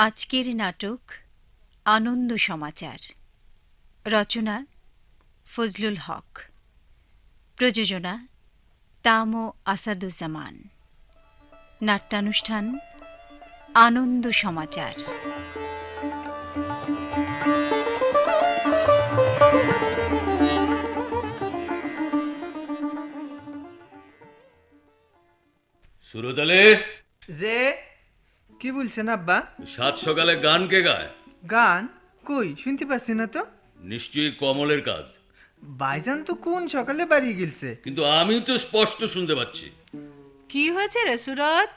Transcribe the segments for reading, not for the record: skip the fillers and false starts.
আজকের নাটক আনন্দ সমাচার। রচনা ফজলুল হক। প্রযোজনা তাম ও আসাদুজ্জামান। নাট্যানুষ্ঠান আনন্দ সমাচার। সুরতালে যে কি বলছেন আব্বা? সাত সকালে গান কে গায়? গান কই শুনতে পাচ্ছি না তো। নিশ্চয়ই কমলের কাজ। ভাইজান তো কোন সকালে বাড়ি গেলছে, কিন্তু আমি তো স্পষ্ট শুনতে পাচ্ছি। কি হয়েছে রে সুরত?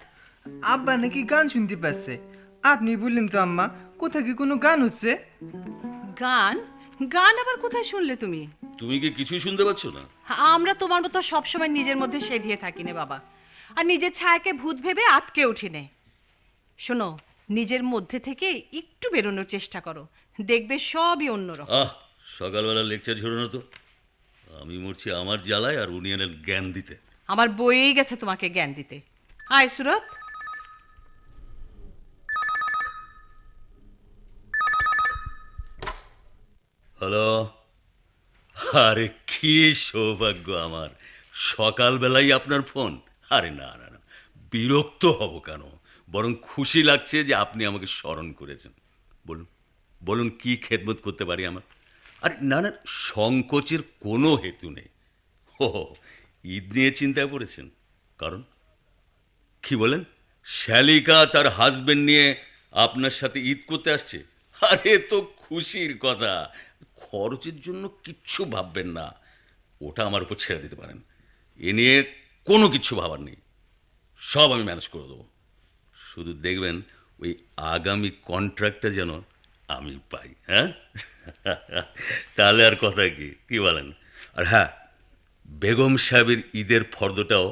আব্বা নাকি গান শুনতে পাচ্ছে। আপনি বললেন তো আম্মা, কোথায় কি কোনো গান হচ্ছে? গান? গান আবার কোথায় শুনলে তুমি? তুমি কি কিছুই শুনতে পাচ্ছ না? আমরা তোমার মতো সবসময় নিজের মধ্যে সেধিয়ে থাকি না বাবা, আর নিজের ছায়াকে ভূত ভেবে আটকে উঠি নে। শোনো, নিজের মধ্যে থেকে একটু বেরোনোর চেষ্টা করো, দেখবে সবই অন্যরকম। সকালবেলা লেকচার ঝরো না তো। আমি মরছি আমার জ্বালায়, আর উনি এলেন জ্ঞান দিতে। আমার বইয়েই গেছে তোমাকে জ্ঞান দিতে। আয় সুরত। হ্যালো। আরে কি সৌভাগ্য আমার, সকালবেলাই আপনার ফোন। আরে না না না, বিরক্ত হব কেন, বরং খুশি লাগছে যে আপনি আমাকে স্মরণ করেছেন। বলুন বলুন, কি খেদমত করতে পারি আমার? আরে না না, সংকোচের কোনো হেতু নেই। ও, ঈদ নিয়ে চিন্তায় পড়েছেন? কারণ কি বলেন? শ্যালিকা তার হাজবেন্ড নিয়ে আপনার সাথে ঈদ করতে আসছে? আরে তো খুশির কথা। খরচের জন্য কিচ্ছু ভাববেন না, ওটা আমার উপর ছেড়ে দিতে পারেন। এ নিয়ে কোনো কিছু ভাবার নেই, সব আমি ম্যানেজ করে দেবো। শুধু দেখবেন ওই আগামী কন্ট্রাক্টটা যেন আমি পাই। হ্যাঁ, তাহলে আর কথা কি, কি বলেন? আর হ্যাঁ, বেগম সাহেবের ঈদের ফর্দটাও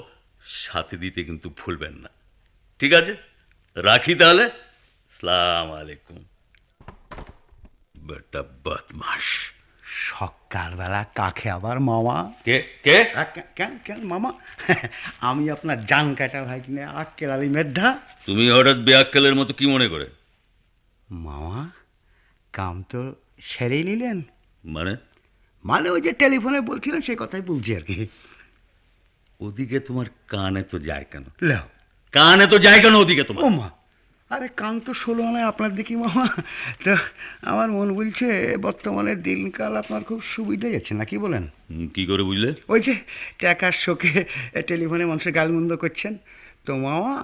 সাথে দিতে কিন্তু ভুলবেন না। ঠিক আছে, রাখি তাহলে। সালাম আলাইকুম। বেটা বদমাস। সকালবেলা কাকে আবার মামা? কে কে? কেন কেন মামা? আমি আপনার জান কাটা ভাই কিনে আক্কেল আলী মেধা। তুমি হঠাৎ বেআক্কেলের মতো কি মনে করে? মামা, কাম তো সেরেই নিলেন? মানে? মানে ওই যে টেলিফোনে বলছিলেন সেই কথাই বলছি আর কি। ওদিকে তোমার কানে তো যায় কেন? লেও, কানে তো যায় কেন ওদিকে তোমার? ও মা, আরে কান তো ষোলো নয় আপনার দিকে মামা। তো আমার মন বলছে বর্তমানে দিনকাল আপনার খুব সুবিধা যাচ্ছে না, কি বলেন? কি করে বুঝলে? ওই যে টাকার শোকে টেলিফোনে মানুষের গালমন্দ করছেন। তো মামা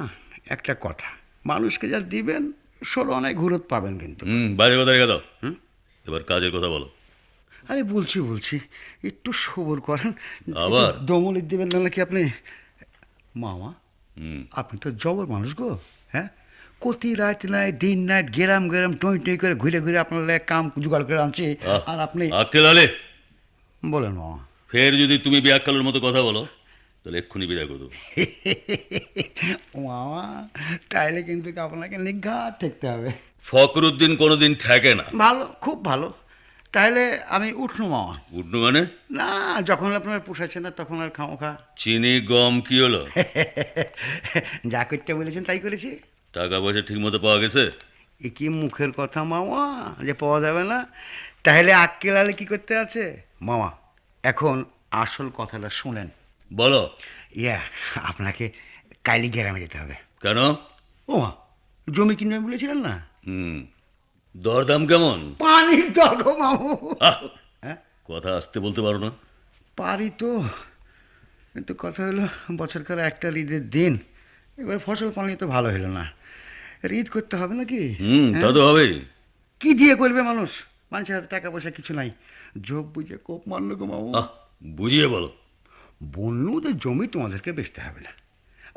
একটা কথা, মানুষকে যা দিবেন ষোলো অনেক ঘুরত পাবেন কিন্তু। বাইরে কথা রেখে দাও। এবার কাজের কথা বলো। আরে বলছি একটু সবর করেন। আবার দমলি দিবেন না নাকি আপনি? মামা, আপনি তো জবর মানুষ গো। হ্যাঁ, প্রতি রাত নাই দিন নাই গেরাম গেরাম টই টই করে ঘুরে ঘুরে আপনার কাম জোগাড় করে আনছি, আর আপনি আক্কেল আলী, বলেন মামা। ফের যদি তুমি বেআক্কেলের মতো কথা বলো তাহলে এক্ষুনি বিদায় করে দেবো। মামা, তাইলে কিন্তু আপনাকে নিঘাত ঠেকতে হবে। ফখরুদ্দিন কোনোদিন ঠেকে না। ভালো, খুব ভালো। তাহলে আমি উঠনো মামা। উঠনু মানে? না, যখন আপনার পোষাচ্ছে না তখন আর খামোখা। চিনি গম কি হলো? যা করতে বলেছেন তাই করেছি। টাকা পয়সা ঠিক মতো পাওয়া গেছে? এ কি মুখের কথা মামা যে পাওয়া যাবে না? তাহলে আক্কেল আলে কি করতে আছে মামা? এখন আসল কথাটা শুনেন। বলো। ইয়া, আপনাকে কাইলি গ্রামে যেতে হবে। কেন? ও মা, জমি কিনবেন বলেছিলেন না? দরদাম কেমন? পানির দর গো মামু। হ্যাঁ, কথা আসতে বলতে পারো না? পারি তো, কিন্তু কথা হলো বছরকার একটা ঈদের দিন, এবার ফসল পানি তো ভালো হলো না, ঈদ করতে হবে নাকি? তা তো হবেই। কি দিয়ে করবে মানুষ? মানুষের হাতে টাকা পয়সা কিছু নাই। যোগ বুঝে কোপ মারল গো মামু। বুঝিয়ে বলো। বললু যে জমি তোমাদেরকে বেচতে হবে না,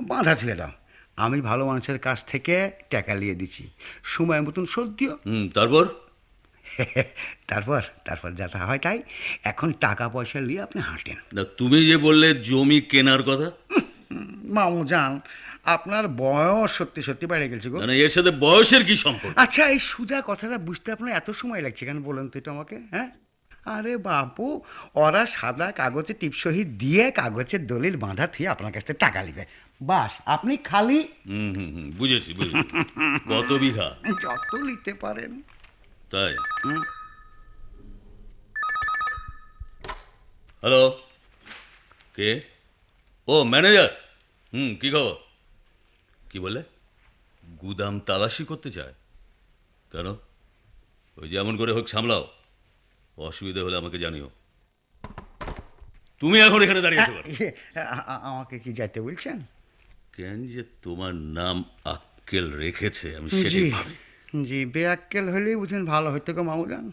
বাঁধা থুয়ে দাও, আমি ভালো মানুষের কাছ থেকে টাকা নিয়ে দিচ্ছি, সময় মতন শোধ দিও। তারপর? তারপর তারপর যা হয় তাই। এখন টাকা পয়সা নিয়ে আপনি হাঁটেন। না, তুমি যে বললে জমি কেনার কথা। মামু জান, আপনার বয়স সত্যি সত্যি বেড়ে গেছে গো। না, এর সাথে বয়সের কি সম্পর্ক? আচ্ছা, এই সুজা কথাটা বুঝতে আপনার এত সময় লাগছে কেন বলেন তো এটা আমাকে? হ্যাঁ, আরে বাপু, ওরা সাদা কাগজে টিপসহি দিয়ে কাগজের দলিল বাঁধা থুয়ে আপনার কাছ থেকে টাকা নিবে, বাস আপনি খালি বুঝেছি বুঝেছি। কত বিঘা? যত নিতে পারেন। তাই? হুম। হ্যালো, কে? ও ম্যানেজার। কি খবর? কি বলে? গুদাম তালাশি করতে চায়? কেন? ওই যেমন করে হোক সামলাও, অসুবিধা হলে আমাকে জানিও। তুমি এখন এখানে দাঁড়িয়ে আছো কেন? আমাকে কি যাইতে বলছেন? কেন যে তোমার নাম আক্কেল রেখেছে আমি জি সেটাই ভাবি। জি, বেআক্কেল হলেই বুঝেন ভালো হইতো গো মামুজান।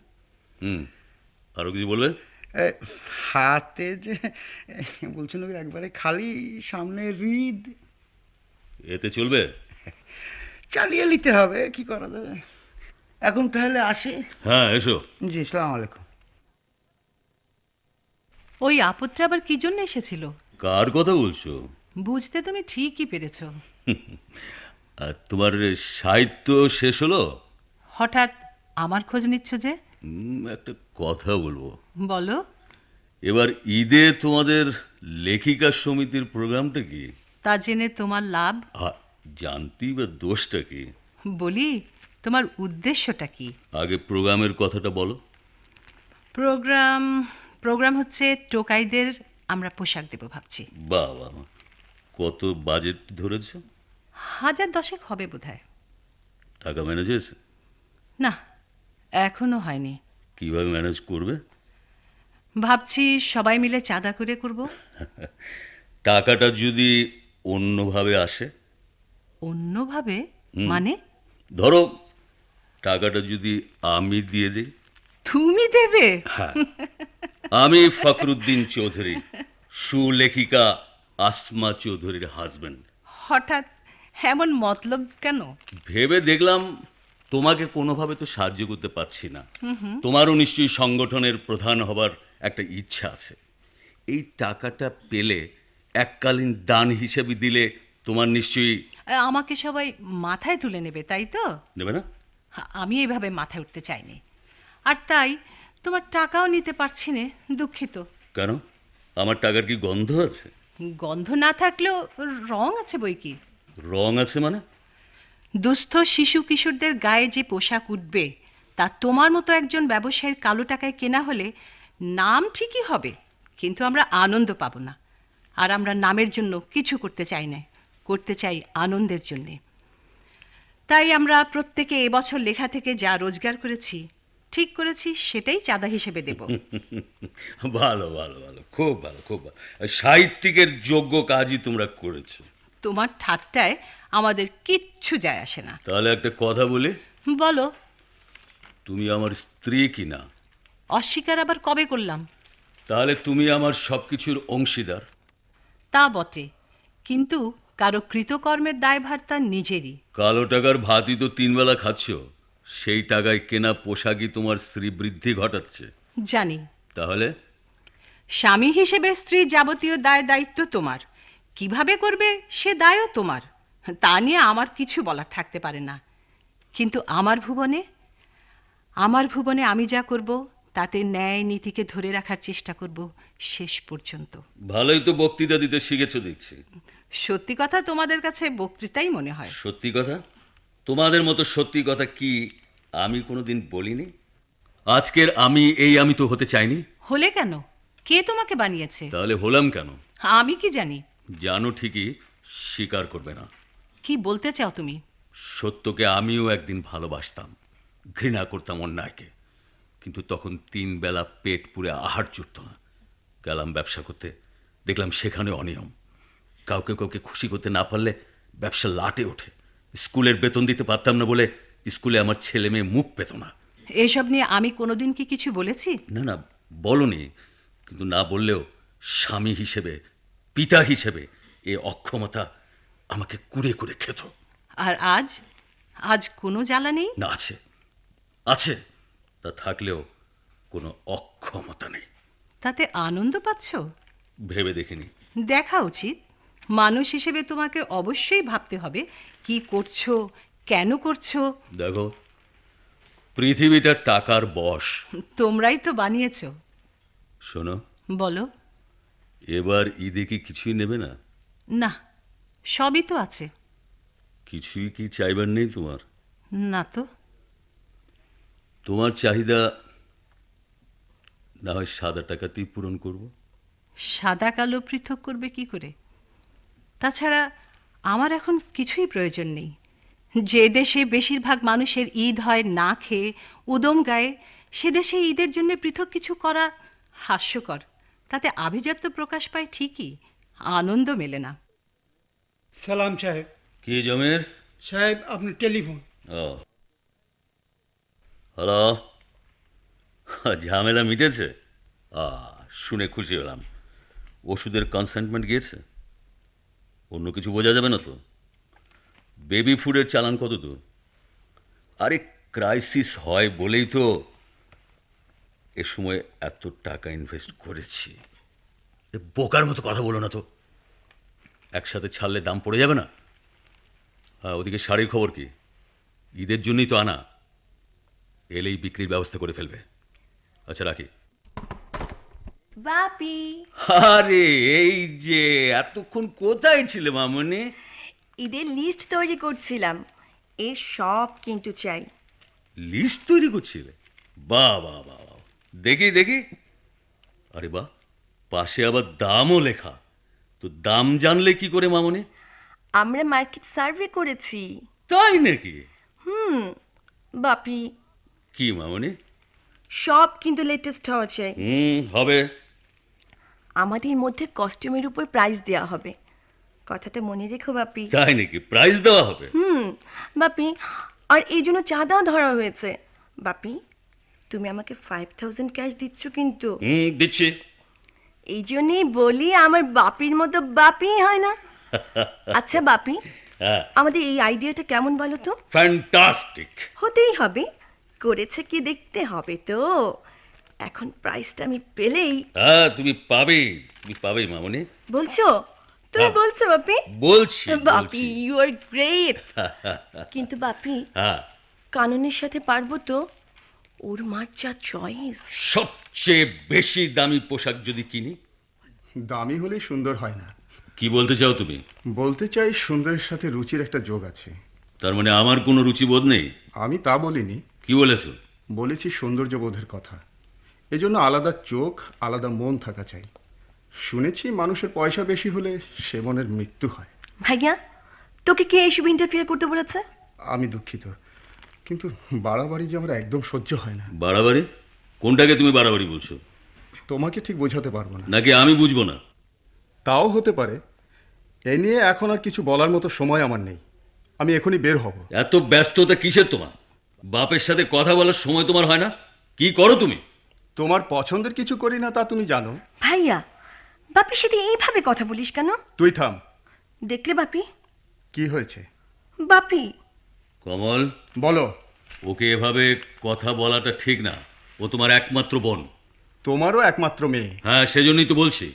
আরো কিছু বলবে? হাতে যে বলছিল একবারে খালি, সামনে হৃদ। এতে চলবে? চালিয়ে নিতে হবে, কি করা যাবে। এখন তাহলে আসি। হ্যাঁ এসো। জি, সালাম আলাইকুম। ওই আপদটা আবার কি জন্য এসেছিল? কার কথা বলছো? বুঝতে তুমি ঠিকই পেরেছ। আর তোমার সাহিত্য শেষ হলো? হঠাৎ আমার খোঁজ নিচ্ছ যে? একটা কথা বলবো। বলো। এবার ঈদে তোমাদের লেখিকা সমিতির প্রোগ্রামটা কি? তা জেনে তোমার লাভ? জানতেই বা দোষটা কি? বলি, তোমার উদ্দেশ্যটা কি? আগে প্রোগ্রামের কথাটা বলো। প্রোগ্রাম প্রোগ্রাম হচ্ছে টোকাইদের আমরা পোশাক দেব ভাবছি। বাহ বাহ, কত বাজেট ধরেছ? 1010 হবে বোধহয়। টাকা ম্যানেজ হয়েছে? না, এখনো হয়নি। কিভাবে ম্যানেজ করবে? ভাবছি সবাই মিলে চাঁদা করে করব। টাকাটা যদি অন্যভাবে আসে? অন্যভাবে মানে? ধরো টাকাটা যদি আমি দিয়ে দিই? তুমি দেবে? হ্যাঁ, আমি ফখরুদ্দিন চৌধুরী, সুলেখিকা আসমা চৌধুরীর হাজবেন্ড। হঠাৎ এমন মতলব কেন? ভেবে দেখলাম তোমাকে কোনোভাবে তো সাহায্য করতে পারছি না, তোমারও নিশ্চয়ই সংগঠনের প্রধান হবার একটা ইচ্ছা আছে। এই টাকাটা পেলে এককালীন দান হিসেবে দিলে তোমার নিশ্চয়ই আমাকে সবাই মাথায় তুলে নেবে, তাই তো? নেবে না? আমি এইভাবে মাথায় উঠতে চাইনি, আর তাই তোমার টাকাও নিতে পারছি না। দুঃখিত। কেন? আমার টাকার কি গন্ধ আছে? গন্ধ না থাকলেও রং আছে বই কি। রং আছে মানে? দুস্থ শিশু কিশোরদের গায়ে যে পোশাক উঠবে তা তোমার মতো একজন ব্যবসায়ীর কালো টাকায় কেনা হলে নাম ঠিকই হবে, কিন্তু আমরা আনন্দ পাবো না। আর আমরা নামের জন্য কিছু করতে চাই না, করতে চাই আনন্দের জন্যে। তাই আমরা প্রত্যেকে এবছর লেখা থেকে যা রোজগার করেছি, ঠিক করেছি সেটাই চাঁদা হিসেবে দেব। ভালো ভালো ভালো, খুব ভালো খুব ভালো। সাহিত্যিকের যোগ্য কাজই তোমরা করেছো। তোমার ঠাট্টায় আমাদের কিচ্ছু যায় আসে না। তাহলে একটা কথা বলি। বলো। তুমি আমার স্ত্রী কিনা? অস্বীকার আবার কবে করলাম? তাহলে তুমি আমার সবকিছুর অংশীদার। তা বটে, কিন্তু কারো কৃতকর্মের দায়ভার তার নিজেরই। কালো টাকার ভাতই তো 3 বেলা খাচ্ছ, সেই টাকায় কেনা পোশাকই তোমার শ্রীবৃদ্ধি ঘটাচ্ছে। জানি। তাহলে স্বামী হিসেবে স্ত্রীর যাবতীয় দায় দায়িত্ব তোমার, কিভাবে করবে সে দায়ও তোমার। তা নিয়ে আমার কিছু বলার থাকতে পারে না। কিন্তু আমার ভুবনে আমি যা করব তাতে ন্যায় নীতিকে ধরে রাখার চেষ্টা করব শেষ পর্যন্ত। ভালোই তো বক্তৃতা দিতে শিখেছো দেখছি। সত্যি কথা তোমাদের কাছে বক্তৃতাই মনে হয়। সত্যি কথা? তোমাদের মতো সত্যি কথা কি আমি কোনোদিন বলিনি? আজকের আমি তো হতে চাইনি। হলে কেন? কে তোমাকে বানিয়েছে? তাহলে হলাম কেন? আমি কি জানি? জানো ঠিকই, স্বীকার করবে না। কি বলতে চাও তুমি? সত্যকে আমিও একদিন ভালোবাসতাম, ঘৃণা করতাম অন্যায়কে, কিন্তু তখন 3 বেলা পেট পুরে আহার জুটত না। গেলাম ব্যবসা করতে, দেখলাম সেখানে অনিয়ম। কাউকে কাউকে খুশি করতে না পারলে ব্যবসা লাটে ওঠে। স্কুলের বেতন দিতে পারতাম না বলে স্কুলে আমার ছেলে মেয়ে মুখ পেত না। এসব নিয়ে আমি কোনোদিন কি কিছু বলেছি? না না, বলনি, কিন্তু না বললেও স্বামী হিসেবে, পিতা হিসেবে এ অক্ষমতা আমাকে কুরে কুরে খেত। আর আজ কোনো জ্বালা নেই? না, আছে আছে, তা থাকলেও কোনো অক্ষমতা নেই। তাতে আনন্দ পাচ্ছ? ভেবে দেখিনি। দেখা উচিত। মানুষ হিসেবে তোমাকে অবশ্যই ভাবতে হবে কি করছো, কেন করছো। দেখো, পৃথিবীটা টাকার বশ। তোমরাই তো বানিয়েছো। শোনো, বলো। এবার ঈদে কি কিছুই নেবে না? না, সবই তো আছে। কিছুই কি চাইবার নেই তোমার? না তো। তোমার চাহিদা না হয় সাদা টাকাতেই পূরণ করব। সাদা কালো পৃথক করবে কি করে? তাছাড়া আমার এখন কিছুই প্রয়োজন নেই। যে দেশে বেশিরভাগ মানুষের ঈদ হয় না খেয়ে, উদম গায়ে, সে দেশে ঈদের জন্য পৃথক কিছু করা হাস্যকর। তাতে আভিজাত্য প্রকাশ পায় ঠিকই, আনন্দ মেলে না। সালাম সাহেব। কি জমের? সাহেব আপনি টেলিফোন। ও হ্যালো, ঝামেলা মিটেছে? শুনে খুশি হলাম। ওষুধের কনসাইনমেন্ট গিয়েছে? অন্য কিছু বোঝা যাবে না তো? বেবি ফুডের চালান কত দূর? আরে ক্রাইসিস হয় বলেই তো এ সময় এত টাকা ইনভেস্ট করেছি। এ বোকার মতো কথা বলো না তো। একসাথে ছাড়লে দাম পড়ে যাবে না? হ্যাঁ, ওদিকে শাড়ির খবর কি? ঈদের জন্যই তো আনা, এলেই বিক্রির ব্যবস্থা করে ফেলবে। আচ্ছা রাখি। বাপি, আরে এই যে, এতক্ষণ কোথায় ছিলে মামনি? ঈদের লিস্ট তৈরি করছিলাম। এর সব কিন্তু চাই। লিস্ট তৈরি করছিলে? বাহ বাহ বাহ বাহ, দেখি দেখি। আরে বাহ, পাশে আবার দামও লেখা। তো দাম জানলে কি করে মামনি? আমরা মার্কেট সার্ভে করেছি। তাই নাকি? বাপি, কি মামনি? সব কিন্তু লেটেস্ট হওয়া চাই। হবে। আমাদের মধ্যে কস্টিউমের উপর প্রাইজ দেওয়া হবে। কথাটা মনে রেখো বাপি। তাই নাকি? প্রাইজ দেওয়া হবে? বাপি, আর এই জন্য চাঁদাও ধরা হয়েছে। বাপি, তুমি আমাকে 5000 ক্যাশ দিচ্ছ কিন্তু। দিচ্ছি। এই জন্যই বলি আমার বাপির মতো বাপি হয় না। আচ্ছা বাপি, হ্যাঁ, আমাদের এই আইডিয়াটা কেমন বলো তো? ফ্যান্টাস্টিক। হতেই হবে, করেছে কি দেখতে হবে তো। এখন প্রাইসটা আমি পেলেই। হ্যাঁ, তুমি পাবেই মামনি। বলছো? তুমি বলছো বাপি? বলছি বাপি, ইউ আর গ্রেট। কিন্তু বাপি, হ্যাঁ, কাননের সাথে পারবো তো? ওর মার যা চয়েস। সবচেয়ে বেশি দামি পোশাক যদি কিনি? দামি হলেই সুন্দর হয় না। কি বলতে চাও তুমি? বলতে চাই সুন্দরের সাথে রুচির একটা যোগ আছে। তার মানে আমার কোনো রুচিবোধ নেই? আমি তা বলিনি। কি বলেছো? বলেছি সৌন্দর্যবোধের কথা। এজন্য আলাদা চোখ, আলাদা মন থাকা চাই। শুনেছি মানুষের পয়সা বেশি হলে সে মনের মৃত্যু হয়। ভাইয়া, তোকে কে এসব ইন্টারফিয়ার করতে বলেছে? আমি দুঃখিত, কিন্তু বাড়াবাড়ি যে আমার একদম সহ্য হয় না। বাড়াবাড়ি? কোনটাকে তুমি বাড়াবাড়ি বলছো? তোমাকে ঠিক বোঝাতে পারবো না। নাকি আমি বুঝবো না? তাও হতে পারে। এ নিয়ে এখন আর কিছু বলার মতো সময় আমার নেই। আমি এখনই বের হব। এত ব্যস্ততা কিসের তোমার? বাপের সাথে কথা বলার সময় তোমার হয় না? কি করো তুমি? তোমার পছন্দের কিছু করি না তা তুমি জানো। ভাইয়া, বাপির সাথে এইভাবে কথা বলিস কেন? তুই থাম। দেখলে বাপি? কি হয়েছে? বাপি, কমল, বলো। ওকে এভাবে কথা বলাটা ঠিক না। ও তোমার একমাত্র বোন। তোমারও একমাত্র মেয়ে। হ্যাঁ, সেজন্যই তো বলছি।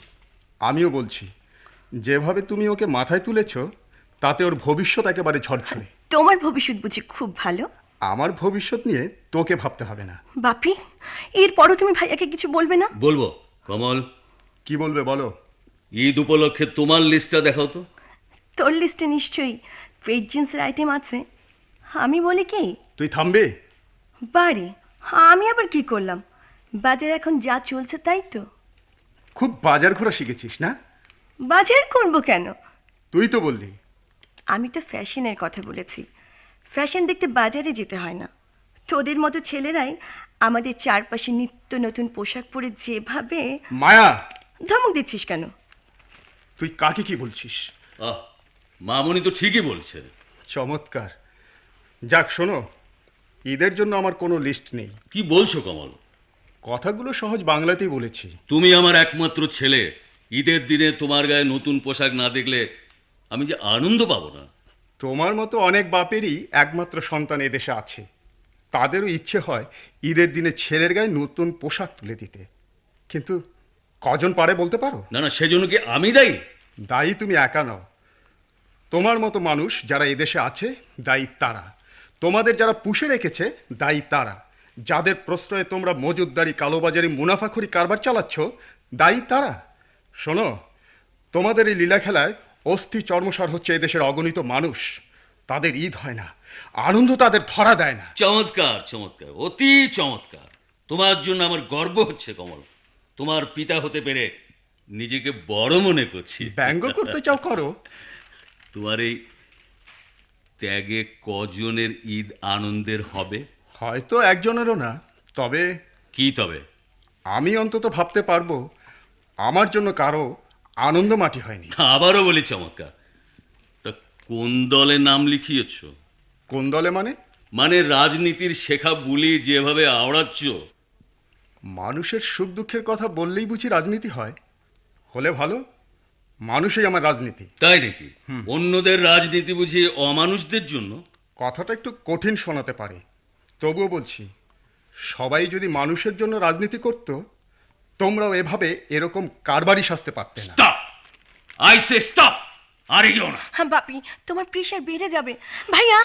আমিও বলছি, যেভাবে তুমি ওকে মাথায় তুলেছ তাতে ওর ভবিষ্যৎ একেবারে ঝরঝরে। তোমার ভবিষ্যৎ বুঝি খুব ভালো? আমার ভবিষ্যৎ নিয়ে তোকে ভাবতে হবে না। বাপি, এরপরও তুমি ভাইয়াকে কিছু বলবে না? বলবো। কমল, কি বলবে বলো। ঈদ উপলক্ষে তোমার লিস্টটা দেখাও তো। তোর লিস্টে নিশ্চয়ই ফেড জিন্সের আইটেম আছে। আমি বলি কি, তুই থামবে? বাড়ি আমি আবার কি করলাম? বাজার এখন যা চলছে তাই তো। খুব বাজার ঘোরা শিখেছিস না? বাজার করবো কেন? তুই তো বললি। আমি তো ফ্যাশনের কথা বলেছি। ফ্যাশন দেখতে বাজারে যেতে হয় না। তোদের মতো ছেলেরাই আমাদের চারপাশে নিত্য নতুন পোশাক পরে যেভাবে। মায়া, ধমক দিচ্ছিস কেন? তুই কাকে কি বলছিস? মামনি তো ঠিকই বলছে। চমৎকার। যাক শোনো, ঈদের জন্য আমার কোনো লিস্ট নেই। কি বলছো কমল? কথাগুলো সহজ বাংলাতেই বলেছি। তুমি আমার একমাত্র ছেলে। ঈদের দিনে তোমার গায়ে নতুন পোশাক না দেখলে আমি যে আনন্দ পাবো না। তোমার মতো অনেক বাপেরই একমাত্র সন্তান এদেশে আছে। তাদেরও ইচ্ছে হয় ঈদের দিনে ছেলের গায়ে নতুন পোশাক তুলে দিতে, কিন্তু কজন পারে বলতে পারো? না না, সেজন্য কি আমি দায়ী? দায়ী তুমি একা নও। তোমার মতো মানুষ যারা এদেশে আছে দায়ী তারা। তোমাদের যারা পুষে রেখেছে দায়ী তারা। যাদের প্রশ্রয়ে তোমরা মজুদদারি, কালোবাজারি, মুনাফাখরি কারবার চালাচ্ছ দায়ী তারা। শোনো, তোমাদের এই লীলা খেলায় অস্থি চর্মসার হচ্ছে এদেশের অগণিত মানুষ, তাদের ঈদ হয় না, আনন্দ তাদের ধরা দেয় না। চমৎকার, চমৎকার, অতি চমৎকার। তোমার জন্য আমার গর্ব হচ্ছে কমল। তোমার পিতা হতে পেরে নিজেকে বড় মনে করছি। ব্যঙ্গ করতে চাও করো। তোমার এই ত্যাগে কজনের ঈদ আনন্দের হবে? হয়তো একজনেরও না, তবে কি তবে? আমি অন্তত ভাবতে পারবো আমার জন্য কারো আনন্দ মাটি হয়নি। আবারও বলি চমৎকার। তা কোন দলে নাম লিখিয়েছ? কোন দলে মানে? মানে রাজনীতির শেখা বুলি যেভাবে আওড়াচ্ছ। মানুষের সুখ দুঃখের কথা বললেই বুঝি রাজনীতি হয়? হলে ভালো, মানুষই আমার রাজনীতি। তাই নাকি? অন্যদের রাজনীতি বুঝি অমানুষদের জন্য? কথাটা একটু কঠিন শোনাতে পারে, তবুও বলছি, সবাই যদি মানুষের জন্য রাজনীতি করত, তোমরাও এভাবে এরকম কারবারি সাজতে পারতে না। স্টপ! I say stop! আর এগিও না। হ্যাঁ বাপি, তোমার প্রেশার বেড়ে যাবে। ভাইয়া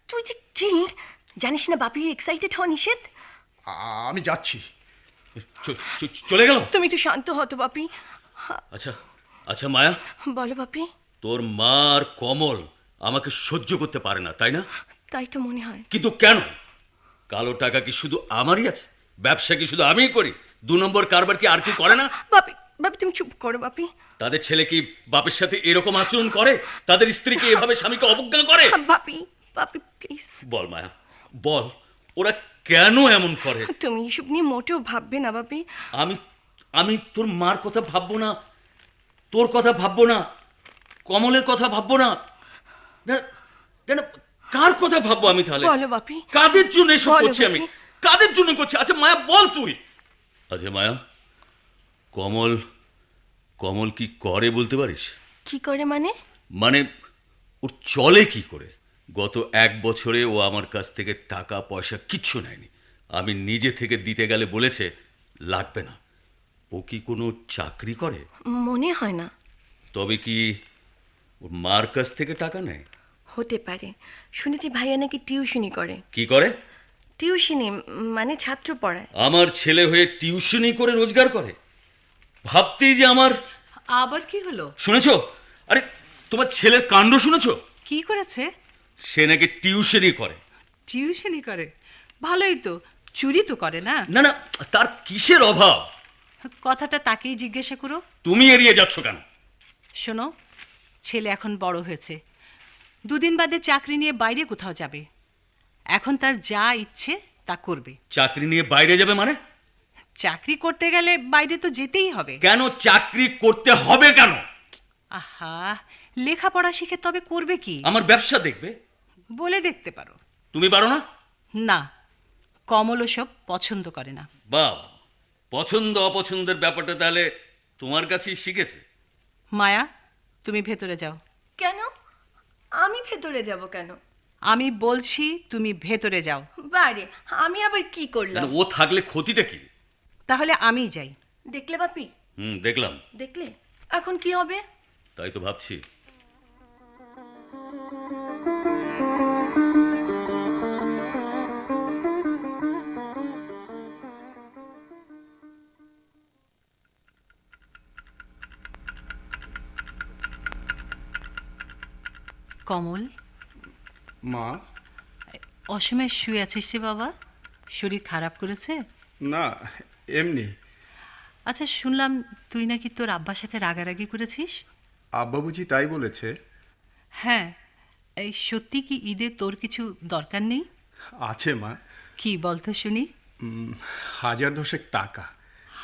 তুই যে কি জানিস না, বাপি এক্সাইটেড হওয়া নিষেধ। আমি যাচ্ছি। চলে গেল? তুমি একটু শান্ত হতো বাপি। আচ্ছা আচ্ছা মায়া, বলো বাপি। তোর মা আর কমল আমাকে সহ্য করতে পারে না, তাই না? তাই তো মনে হয়। কিন্তু কেন? কালো টাকা কি শুধু আমারই আছে? ব্যবসা কি শুধু আমিই করি? 2 নম্বর কারবার কি আর কেউ করে না? বাপি, বাপি তুমি চুপ করো বাপি। তাদের ছেলে কি বাপের সাথে এরকম আচরণ করে? তাদের স্ত্রী কি এভাবে স্বামীকে অবজ্ঞা করে? বাপি, বাপি প্লিজ। বল মায়া, বল, ওরা কেন এমন করে? তুমি এসব নিয়ে মোটেও ভাববে না বাপি। আমি আমি তোর মার কথা ভাববো না, তোর কথা ভাববো না, কমলের কথা ভাববো না, কার কথা ভাববো আমি তাহলে? বলো বাপি। কাদের জন্য এসব বলো করছি আমি? বাপি। কাদের জন্য করছি? আচ্ছা মায়া বল তুই। আচ্ছা মায়া, কমল কমল কি করে বলতে পারিস? কি করে মানে? মানে ওর চলে কি করে? গত 1 বছরে ও আমার কাছ থেকে টাকা পয়সা কিচ্ছু নেয়নি। আমি নিজে থেকে দিতে গেলে বলেছে লাগবে না। ও কি কোনো চাকরি করে? মনে হয় না। তবে কি ওর মার কাছ থেকে টাকা নেয়? হতে পারে। শুনেছি ভাইয়া নাকি টিউশনি করে। কি করে? টিউশনি মানে ছাত্র পড়ায়। আমার ছেলে হয়ে টিউশনি করে রোজগার করে? ভাবতেই যে আমার। আবার কি হলো? শুনেছো? আরে তোমার ছেলের কাণ্ড শুনেছো? কি করেছে? সে নাকি টিউশনি করে। টিউশনি করে? ভালোই তো, চুরি তো করে না। না না, তার কিসের অভাব? কথাটা তাকেই জিজ্ঞাসা করো। তুমি এড়িয়ে যাচ্ছ কেন? শোনো, ছেলে এখন বড় হয়েছে, 2 দিন বাদে চাকরি নিয়ে বাইরে কোথাও যাবে। এখন তার যা ইচ্ছে তা করবে। চাকরি নিয়ে বাইরে যাবে মানে? চাকরি করতে গেলে বাইরে তো যেতেই হবে। কেন চাকরি করতে হবে কেন? আহা, লেখাপড়া শিখে তবে করবে কি? আমার ব্যবসা দেখবে। বলে দেখতে পারো। তুমি পারো না? না, কমল ওসব পছন্দ করে না। বাহ, পছন্দ অপছন্দের ব্যাপারটা তাহলে তোমার কাছেই শিখেছে। মায়া, তুমি ভেতরে যাও। কেন? আমি ভেতরে যাব কেন? আমি বলছি তুমি ভেতরে যাও। বারে, আমি আবার কি করলাম? ও থাকলে ক্ষতিটা কি? তাহলে আমি যাই। দেখলে বাপি? দেখলাম। দেখলে? এখন কি হবে? তাই তো ভাবছি। কমল, মা? অসময়ে শুয়ে আছিস রে বাবা? শরীর খারাপ করেছে? না, এমনি। আচ্ছা, শুনলাম তুই নাকি তোর আব্বার সাথে রাগারাগি করেছিস। আব্বা বুঝি তাই বলেছে? হ্যাঁ, এই সত্যি কি ঈদে তোর কিছু দরকার নেই? আছে মা। কি বলতো শুনি। 1010 টাকা।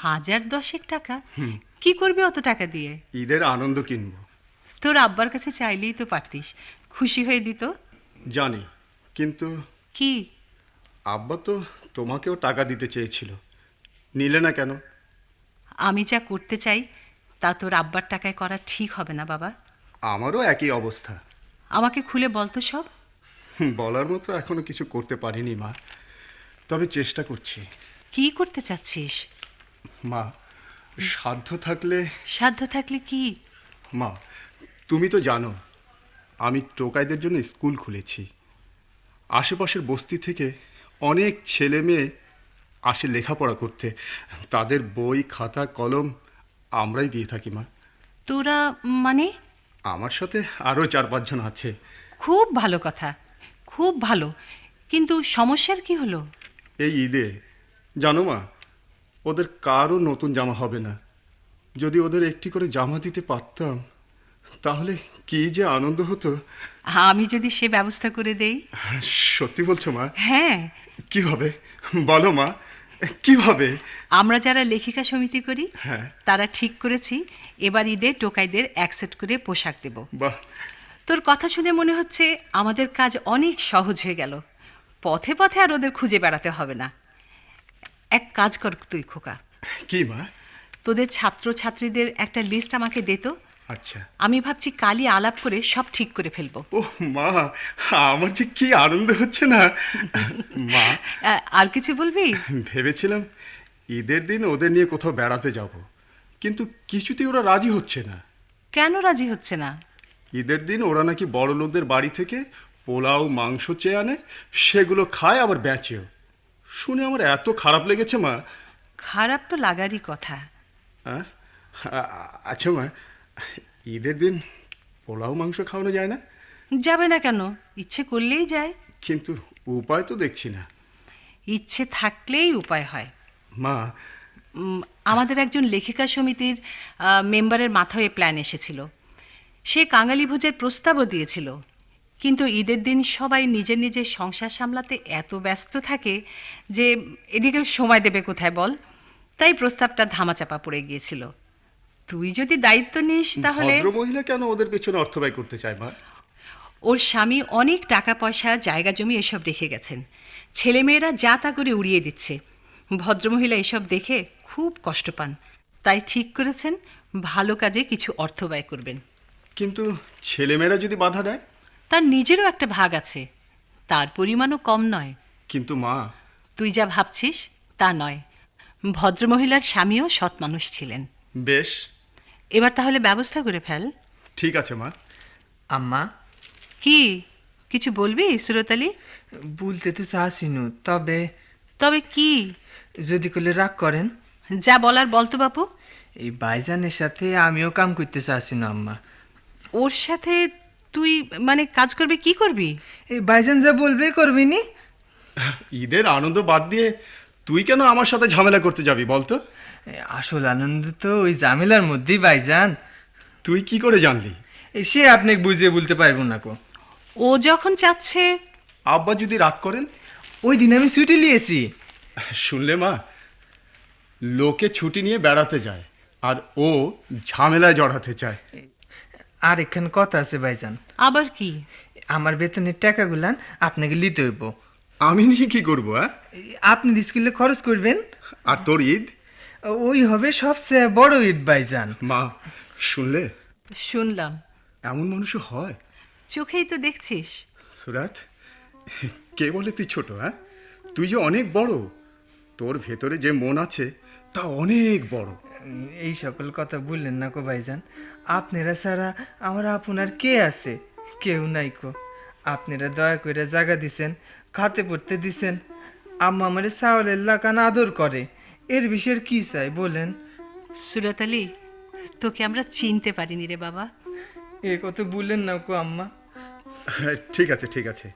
1010 টাকা? কি করবি অত টাকা দিয়ে? ঈদের আনন্দ কিনবো। তোর আব্বার কাছে চাইলেই তো পারতিস, খুশি হয়ে দিত। জানি, কিন্তু কি? আব্বা তো তোমাকেও টাকা দিতে চেয়েছিল, নিলে না কেন? আমি যা করতে চাই তা তোর আব্বার টাকায় করা ঠিক হবে না বাবা। আমারও একই অবস্থা। আমাকে খুলে বলতো সব। বলার মতো এখনো কিছু করতে পারিনি মা, তবে চেষ্টা করছি। কি করতে চাচ্ছিস? মা, সাধ্য থাকলে। সাধ্য থাকলে কি? মা, তুমি তো জানো আমি টোকাইদের জন্য স্কুল খুলেছি। আশেপাশের বস্তি থেকে অনেক ছেলে মেয়ে আসে লেখাপড়া করতে। তাদের বই খাতা কলম আমরাই দিয়ে থাকি মা। তোরা মানে? আমার সাথে আরও 4-5 জন আছে। খুব ভালো কথা, খুব ভালো। কিন্তু সমস্যার কি হলো? এই ঈদে জানো মা, ওদের কারও নতুন জামা হবে না। যদি ওদের একটি করে জামা দিতে পারতাম তাহলে কি যে আনন্দ হতো। আমি যদি সে ব্যবস্থা করে দেই? সত্যি বলছো মা? হ্যাঁ। কিভাবে বলো মা, কিভাবে? আমরা যারা লেখিকা সমিতি করি হ্যাঁ। তারা ঠিক করেছি এবার ঈদে টোকাইদের এক সেট করে পোশাক দেব। বাহ, তোর কথা শুনে মনে হচ্ছে আমাদের কাজ অনেক সহজ হয়ে গেল। পথে পথে আর ওদের খুঁজে বেড়াতে হবে না। এক কাজ কর তুই খোকা, কি মা? তোদের ছাত্রছাত্রীদের একটা লিস্ট আমাকে দে তো। আচ্ছা। আমি ভাবছি কালই আলাপ করে সব ঠিক করে ফেলবো। ও মা, আমার যে কি আনন্দ হচ্ছে না মা। আর কিছু বলবি? ভেবেছিলাম ঈদের দিন ওদের নিয়ে কোথাও বেড়াতে যাব, কিন্তু কিছুতেই ওরা রাজি হচ্ছে না। কেন রাজি হচ্ছে না? ঈদের দিন ওরা নাকি বড় লোকদের বাড়ি থেকে পোলাও মাংস চেয়ে আনে, সেগুলো খায় আবার বেচেও। শুনে আমার এত খারাপ লেগেছে মা। খারাপ তো লাগারই কথা। আচ্ছা মা, ঈদের দিন পোলাও মাংস খাওয়ানো যায় না? যাবে না কেন? ইচ্ছে করলেই যায়। কিন্তু উপায় তো দেখছি না। ইচ্ছে থাকলেই উপায় হয় মা। আমাদের একজন লেখিকা সমিতির মেম্বারের মাথায় প্ল্যান এসেছিল। সে কাঙালি ভোজের প্রস্তাবও দিয়েছিল, কিন্তু ঈদের দিন সবাই নিজের নিজের সংসার সামলাতে এত ব্যস্ত থাকে যে এদিকে সময় দেবে কোথায় বল। তাই প্রস্তাবটা ধামাচাপা পড়ে গিয়েছিল। তুই যদি দায়িত্ব নিস তাহলে। ভদ্রমহিলা কেন ওদের পেছনে অর্থ ব্যয় করতে চায় মা? ওর স্বামী অনেক টাকা পয়সা, জায়গা জমি এসব রেখে গেছেন। ছেলেমেয়েরা যা তা করে উড়িয়ে দিচ্ছে। ভদ্রমহিলা এসব দেখে খুব কষ্ট পান। তাই ঠিক করেছেন ভালো কাজে কিছু অর্থ ব্যয় করবেন। কিন্তু ছেলেমেয়েরা যদি বাধা দেয়? তার নিজেরও একটা ভাগ আছে, তার পরিমাণও কম নয়। কিন্তু মা। তুই যা ভাবছিস তা নয়। ভদ্রমহিলার স্বামীও সৎ মানুষ ছিলেন। বেশ, এবার তাহলে ব্যবস্থা করে ফেল। ঠিক আছে মা। আম্মা। কি কিছু বলবি সুরত আলী? বলতে তো চাচ্ছিনু, তবে। তবে কি? যদি করলে রাগ করেন? যা বলার বলতো বাপু। এই ভাইজানের সাথে আমিও কাম করতে চাচ্ছিনু আম্মা। ওর সাথে তুই মানে কাজ করবি? কি করবি? এই ভাইজান যা বলবে করবি নি। ঈদের আনন্দ বাদ দিয়ে তুই কেন আমার সাথে ঝামেলা করতে যাবি বলতো? আসল আনন্দ তো ওই ঝামেলার মধ্যেই ভাইজান। তুই কি করে জানলি? সে আপনাকে বুঝিয়ে বলতে পারবো না কো। ও যখন চাচ্ছে। আব্বা যদি রাগ করেন? ওই দিন আমি ছুটি নিয়েছি। শুনলে মা, লোকে ছুটি নিয়ে বেড়াতে যায় আর ও ঝামেলায় জড়াতে চায়। আর এখানে কথা আছে ভাইজান। আবার কি? আমার বেতনের টাকাগুলান আপনাকে নিতে হইব। আমি নিয়ে কি করবো? আপনি স্কুলে খরচ করবেন। আর তোর ঈদ? ওই হবে সবচেয়ে বড় ঈদ ভাইজান। মা শুনলে? শুনলাম। এমন মানুষও হয়? চোখেই তো দেখছিস। সুরাত, কে বলে তুই ছোট? তুই যে অনেক বড়। তোর ভেতরে যে মন আছে তা অনেক বড়। এই সকল কথা বললেন না কো ভাইজান। আপনারা ছাড়া আমার আপনার কে আছে? কেউ নাই কো। আপনারা দয়া করে জায়গা দিছেন, খাতে পড়তে দিছেন। আম্মা আমার চাউলের লাগান আদর করে। এর বিষয়ের কি চাই বলেন? সুরত আলী, তোকে আমরা চিনতে পারিনি রে বাবা। এ কথা বললেন না কো আম্মা। ঠিক আছে ঠিক আছে,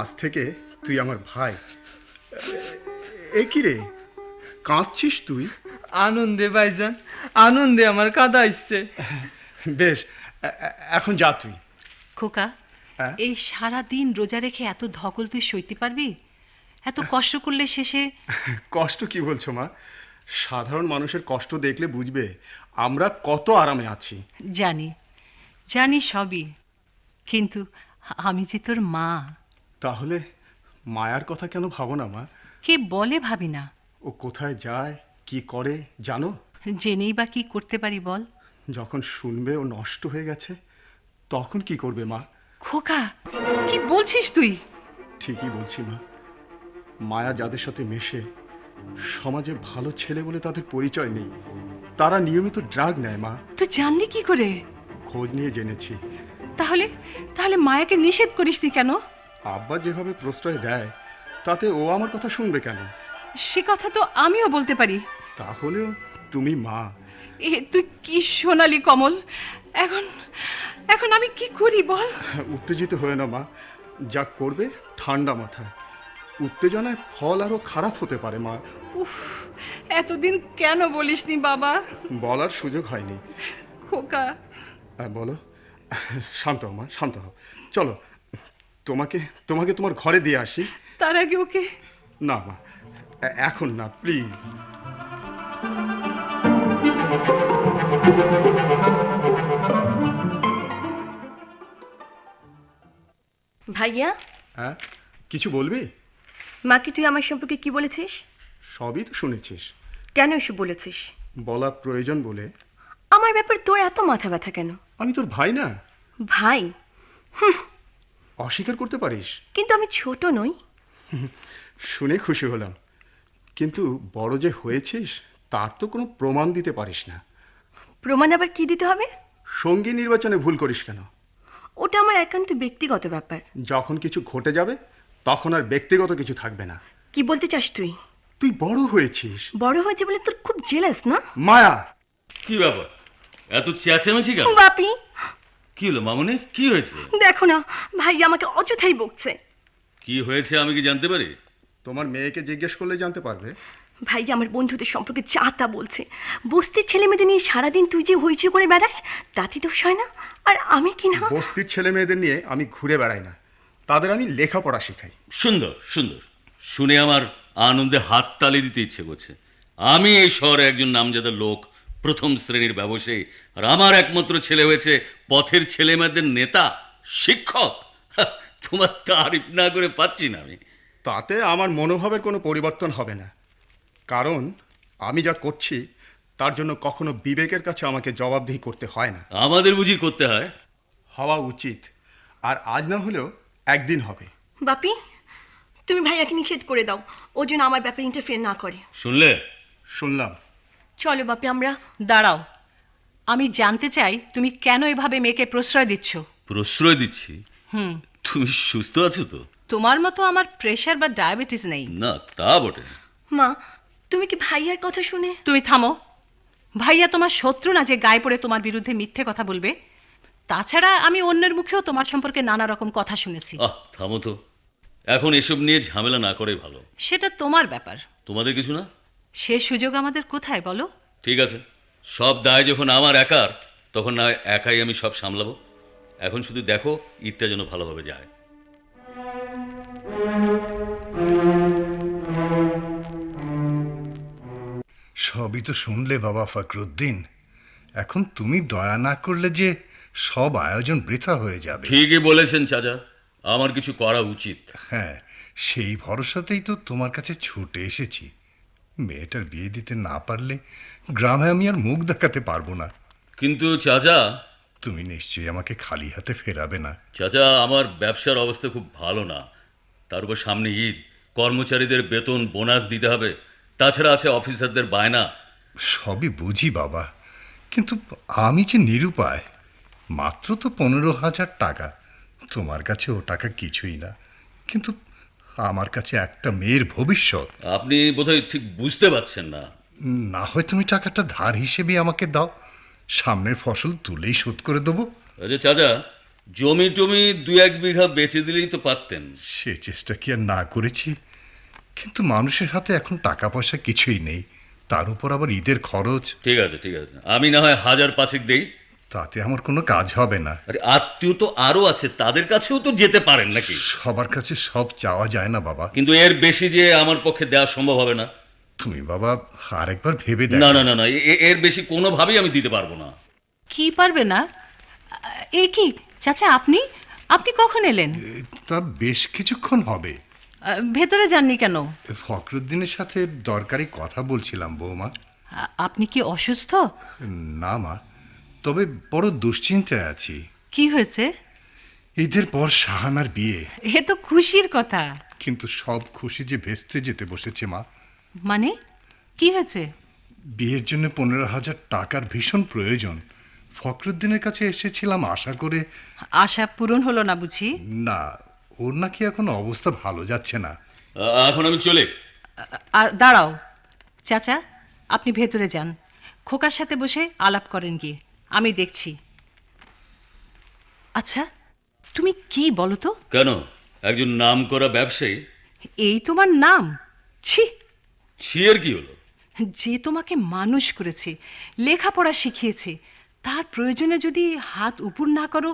আজ থেকে তুই আমার ভাই। এ কি রে, কাঁদছিস তুই? আনন্দে ভাইজান, আনন্দে আমার কাঁদা আসছে। বেশ, এখন যা তুই। খোকা, এই সারা দিন রোজা রেখে এত ধকল তুই সইতে পারবি? এত কষ্ট করলে শেষে। কষ্ট কি বলছো মা? সাধারণ মানুষের কষ্ট দেখলে বুঝবে আমরা কত আরামে আছি। জানি জানি সবই, কিন্তু আমি যে তোর মা। তাহলে মায়ার কথা কেন ভাবো না মা? কে বলে ভাবি না? ও কোথায় যায়, কি করে জানো? জেনেই বা কি করতে পারি বল? যখন শুনবে ও নষ্ট হয়ে গেছে তখন কি করবে মা? খোকা, কি বলছিস তুই? ঠিকই বলছি মা। মায়া যাদের সাথে মেশে, সমাজে ভালো ছেলে বলে তাদের পরিচয় নেই। তারা নিয়মিত ড্রাগ নেয় মা। তুই জানলি কি করে? খোঁজ নিয়ে জেনেছি। তাহলে তাহলে মায়াকে নিষেধ করিসনি কেন? আব্বা যেভাবে প্রশ্রয় দেয় তাতে ও আমার কথা শুনবে কেন? সে কথা তো আমিও বলতে পারি। তাহলেও তুমি মা। তুই কি সোনালি কমল। এখন এখন আমি কি করি বল? উত্তেজিত হয়ে না মা, যা করবে ঠান্ডা মাথায়। উত্তেজনায় ফল আরো খারাপ হতে পারে মা। উফ, এতদিন কেন বলিসনি বাবা? বলার সুযোগ হয়নি। খোকা, বলো। শান্ত হও মা, শান্ত হও। চলো, তোমাকে তোমাকে তোমার ঘরে দিয়ে আসি। তার আগে ওকে। না মা, এখন না, প্লিজ। ভাইয়া, হ্যাঁ, কিছু বলবি? মাকে তুই আমার সম্পর্কে কি বলেছিস? সবই তো শুনেছিস। কেন এসব বলেছিস? বলা প্রয়োজন বলে। আমার ব্যাপারে তোর এত মাথা ব্যথা কেন? আমি তোর ভাই না? ভাই? অস্বীকার করতে পারিস? কিন্তু আমি ছোট নই। শুনে খুশি হলাম, কিন্তু বড় যে হয়েছিস তার তো কোনো প্রমাণ দিতে পারিস না। প্রমাণ আবার কি দিতে হবে? সঙ্গী নির্বাচনে ভুল করিস কেন? ওটা আমার একান্ত ব্যক্তিগত ব্যাপার। যখন কিছু ঘটে যাবে তখন আর ব্যক্তিগত কিছু থাকবে না। কি বলতে চাস তুই? তুই বড় হয়েছিস। বড় হয়েছে বলে তোর খুব জেলাস না? মায়া! কি ব্যাপার, এত চেঁচামেচি কেন? বাপি, কি হলো মামনি, কি হয়েছে? দেখো না, ভাই আমাকে অযথাই বকছে। কি হয়েছে আমি কি জানতে পারি? তোমার মেয়েকে জিজ্ঞেস করলে জানতে পারবে। ভাই আমার বন্ধুদের সম্পর্কে যা তা বলছে। বস্তির ছেলে মেয়েদের নিয়ে সারাদিন তুই যে হইচই করে বেড়াস, তাতে দোষ হয় না? আর আমি কি না? বস্তির ছেলে মেয়েদের নিয়ে আমি ঘুরে বেড়াই না, তাদের আমি লেখাপড়া শেখাই। সুন্দর সুন্দর, শুনে আমার আনন্দে হাততালি দিতে ইচ্ছে করছে। আমি এই শহরে একজন নামজাদা লোক, প্রথম শ্রেণীর ব্যবসায়ী, আর আমার একমাত্র ছেলে হয়েছে পথের ছেলেমেয়েদের নেতা, শিক্ষক। তোমার তারিফ না করে পাচ্ছি না আমি। তাতে আমার মনোভাবের কোনো পরিবর্তন হবে না, কারণ আমি যা করছি তার জন্য কখনো বিবেকের কাছে আমাকে জবাবদিহি করতে হয় না। আমাদের বুঝি করতে হয়? হওয়া উচিত, আর আজ না হলেও একদিন হবে। বাপি, তুমি ভাইয়াকে নিষেধ করে দাও, ও যেন আমার ব্যাপারে ইন্টারফেয়ার না করে। শুনলে? শুনলাম। চলো বাপি, আমরা। দাঁড়াও, আমি জানতে চাই তুমি কেন এভাবে মেয়েকে প্রশ্রয় দিচ্ছ? প্রশ্রয় দিচ্ছি? হুম। তুমি সুস্থ আছো তো? তোমার মতো আমার প্রেশার বা ডায়াবেটিস নেই। না, তা বটে। মা, তুমি কি ভাইয়ার কথা শুনে? তুমি থামো। ভাইয়া তোমার শত্রু না যে গায়ে পড়ে তোমার বিরুদ্ধে মিথ্যে কথা বলবে। তাছাড়া আমি অন্যের মুখেও তোমার সম্পর্কে নানা রকম কথা শুনেছি। থামো তো, এখন এসব নিয়ে ঝামেলা না করেই ভালো। সেটা তোমার ব্যাপার। তোমাদের কিছু না? সে সুযোগ আমাদের কোথায় বলো? ঠিক আছে, সব দায় যখন আমার একার, তখন না একাই আমি সব সামলাবো। এখন শুধু দেখো ঈদটা যেন ভালোভাবে যায়। সবই তো শুনলে বাবা ফখরুদ্দিন। এখন তুমি দয়া না করলে যে সব আয়োজন বৃথা হয়ে যাবে। ঠিকই বলেছেন চাচা, আমার কিছু করা উচিত। হ্যাঁ, সেই ভরসাতেই তো তোমার কাছে ছুটে এসেছি। মেয়েটার বিয়ে দিতে না পারলে গ্রামে আমি আর মুখ দেখাতে পারবো না। কিন্তু চাচা, তুমি নিশ্চয়ই আমাকে খালি হাতে ফেরাবে না। চাচা, আমার ব্যবসার অবস্থা খুব ভালো না, তার উপর সামনে ঈদ, কর্মচারীদের বেতন বোনাস দিতে হবে, তাছাড়া আছে অফিসারদের বায়না। সবই বুঝি বাবা, কিন্তু আমি যে নিরুপায়। মাত্র তো 15,000 টাকা। তোমার কাছে ও টাকা কিছুই না, কিন্তু আমার কাছে একটা মেয়ের ভবিষ্যৎ। আপনি বোধহয় ঠিক বুঝতে পারছেন না। না হয় তুমি টাকাটা ধার হিসেবে আমাকে দাও, সামনের ফসল তুলেই শোধ করে দেবো। আচ্ছা চাচা, জমি টমি 2-1 বিঘা বেচে দিলেই তো পারতেন। সে চেষ্টা কি আর না করেছি? কিন্তু মানুষের হাতে এখন টাকা পয়সা কিছুই নেই, তার উপর আবার ঈদের খরচ। ঠিক আছে ঠিক আছে, আমি না হয় 1000-5 দেই। তাতে আমার কোনো কাজ হবে না। আরে আত্মীয় তো আরো আছে, তাদের কাছেও তো যেতে পারেন নাকি? সবার কাছে সব চাওয়া যায় না বাবা। কিন্তু এর বেশি যে আমার পক্ষে দেওয়া সম্ভব হবে না। তুমি বাবা আরেকবার ভেবে দেখো। না না না না, এর বেশি কোনোভাবেই আমি দিতে পারবো না। কি পারবে না? এ কি চাচা, আপনি আপনি কখন এলেন? তা বেশ কিছুক্ষণ হবে। ভেতরে যাননি কেন? ফখরুদ্দিনের সাথে দরকারি কথা বলছিলাম বৌমা। আপনি কি অসুস্থ? না মা, তবে বড় দুশ্চিন্তায় আছি। কি হয়েছে? ঈদের পর শাহানার বিয়ে। এ তো খুশির কথা। কিন্তু সব খুশি যে ভেস্তে যেতে বসেছে মা। মানে কি হয়েছে? বিয়ের জন্য 15,000 টাকার ভীষণ প্রয়োজন। ফখরুদ্দিনের কাছে এসেছিলাম আশা করে। আশা পূরণ হলো না বুঝি? না, ওর নাকি এখন অবস্থা ভালো যাচ্ছে না। এখন আমি চলে। দাঁড়াও চাচা, আপনি ভেতরে যান, খোকার সাথে বসে আলাপ করেন গিয়ে, আমি দেখছি। আচ্ছা, তুমি কি বলো তো? কেন, একজন নামকরা ব্যবসায়ী। এই তোমার নাম? ছি! ছিয়ের কি হলো? যে তোমাকে মানুষ করেছে, লেখাপড়া শিখিয়েছে, তার প্রয়োজনে যদি হাত উপর না করো,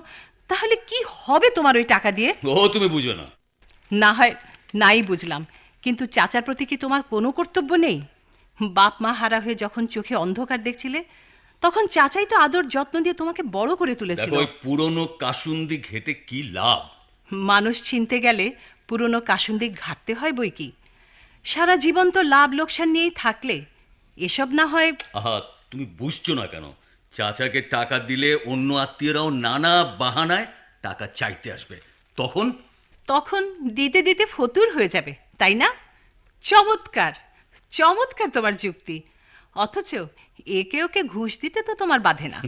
তাহলে কি হবে তোমার ওই টাকা দিয়ে? ও তুমি বুঝো না। না হয় নাই বুঝলাম, কিন্তু চাচার প্রতি কি তোমার কোনো কর্তব্য নেই? বাপ মা হারা হয়ে যখন চোখে অন্ধকার দেখছিলে, তখন চাচাই তো আদর যত্ন দিয়ে তোমাকে বড় করে তুলেছিল। দেখো, ওই পুরনো কাসুন্দি ঘেটে কি লাভ? মানুষ চিনতে গেলে পুরনো কাসুন্দি ঘাটতে হয় বই কি। সারা জীবন তো লাভ লোকসান নিয়েই থাকলে এসব না হয়। আহা, তুমি বুঝছো না কেন? চাচাকে টাকা দিলে অন্য আত্মীয়রাও নানা বাহানায় টাকা চাইতে আসবে, তখন তখন দিতে দিতে ফতুর হয়ে যাবে, তাই না? চমৎকার, চমৎকার তোমার যুক্তি। অথচ একে ওকে ঘুষ দিতে তো তোমার বাধে না।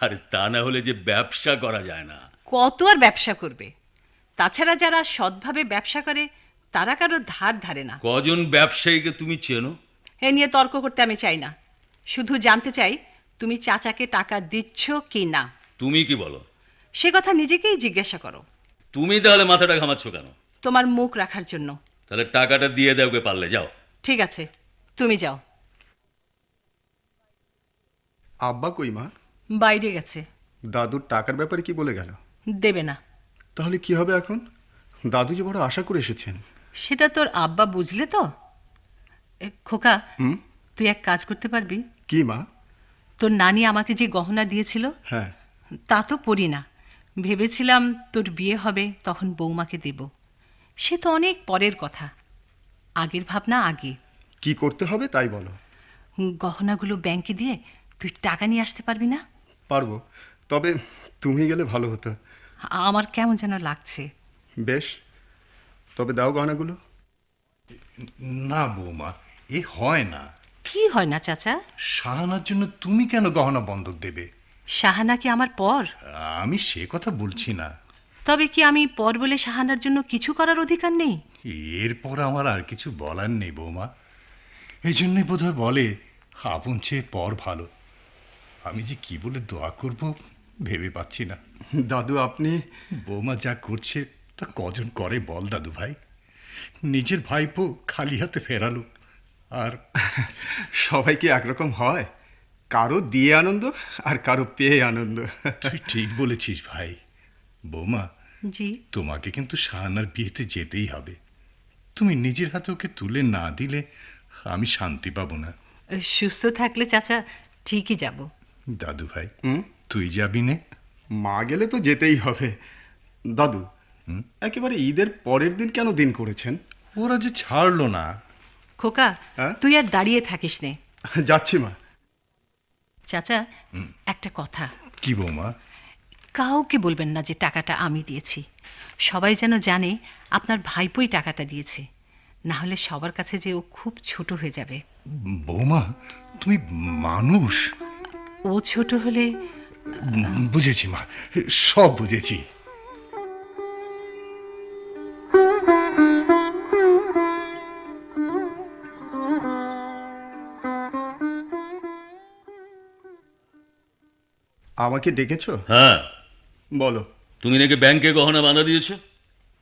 আরে তা না হলে যে ব্যবসা করা যায় না। কত আর ব্যবসা করবে? তাছাড়া যারা সৎভাবে ব্যবসা করে তারা কারো ধার ধারে না। কজন ব্যবসায়ীকে তুমি চেনো? এ নিয়ে তর্ক করতে আমি চাই না, শুধু জানতে চাই তুমি চাচাকে টাকা দিচ্ছ কি না। তুমি কি বলো? সে কথা নিজেকেই জিজ্ঞাসা করো। তুমি তাহলে মাথাটা ঘামাচ্ছ কেন? তোমার মুখ রাখার জন্য। তাহলে টাকাটা দিয়ে দেওকে পারলে যাও। ঠিক আছে, তুমি যাও। আব্বা কই মা? বাইরে গেছে। দাদুর টাকার ব্যাপারে কি বলে গেল? দেবে না। তাহলে কি হবে এখন? দাদু যে বড় আশা করে এসেছেন। সেটা তোর আব্বা বুঝলে তো। খোকা, হুম? তুই এক কাজ করতে পারবি? কি মা? তোর নানি আমাকে যে গহনা দিয়েছিল, হ্যাঁ। তা তো পরি না। ভেবেছিলাম তোর বিয়ে হবে তখন বৌমাকে দেব। সে তো অনেক পরের কথা, আগের ভাবনা আগে। কি করতে হবে তাই বলো। গহনাগুলো ব্যাংকে দিয়ে তুই টাকা নিয়ে আসতে পারবি না? পারবো, তবে তুমি গেলে ভালো হতো। আমার কেমন যেন লাগছে। বেশ, তবে দাও গহনাগুলো। না বৌমা, এ হয় না। কি হয় না চাচা? শাহানার জন্য তুমি কেন গহনা বন্ধক দেবে? শাহানা কি আমার পর? আমি সে কথা বলছি না। তবে কি আমি পর বলে শাহানার জন্য কিছু করার অধিকার নেই? এরপর আমার আর কিছু বলার নেই বৌমা। এই জন্যই বোধহয় বলে আপন চেয়ে পর ভালো। আমি যে কি বলে দোয়া করব ভেবে পাচ্ছি না। দাদু আপনি। বৌমা যা করছে তা কজন করে বল দাদু ভাই? নিজের ভাইপো খালি হাতে ফেরালো, আর সবাই কি একরকম হয়? কারো দিয়ে আনন্দ আর কারো পেয়ে আনন্দ। তুই ঠিক বলেছিস ভাই। বৌমা, জি। তোমাকে কিন্তু শাহানার বিয়েতে যেতেই হবে। তুমি নিজের হাতে ওকে তুলে না দিলে আমি শান্তি পাবো না। সুস্থ থাকলে চাচা ঠিকই যাব। দাদু ভাই, হুম? তুই যাবি নে? মা গেলে তো যেতেই হবে। দাদু, হুম? একেবারে ঈদের পরের দিন কেন দিন করেছেন? ওরা যে ছাড়লো না। খোকা, হ্যাঁ? তুই আর দাঁড়িয়ে থাকিস নে। যাচ্ছি মা। চাচা, একটা কথা। কি বৌমা? কাউকে বলবেন না যে টাকাটা আমি দিয়েছি। সবাই যেন জানে আপনার ভাইপোই টাকাটা দিয়েছে, না হলে সবার কাছে যে ও খুব ছোট হয়ে যাবে। বৌমা, তুমি মানুষ। ও ছোট হলে বুঝেছি মা, সব বুঝেছি। আমাকে ডেকেছো? হ্যাঁ। বলো। তুমি নাকি ব্যাংকে গহনা বাঁধা দিয়েছো?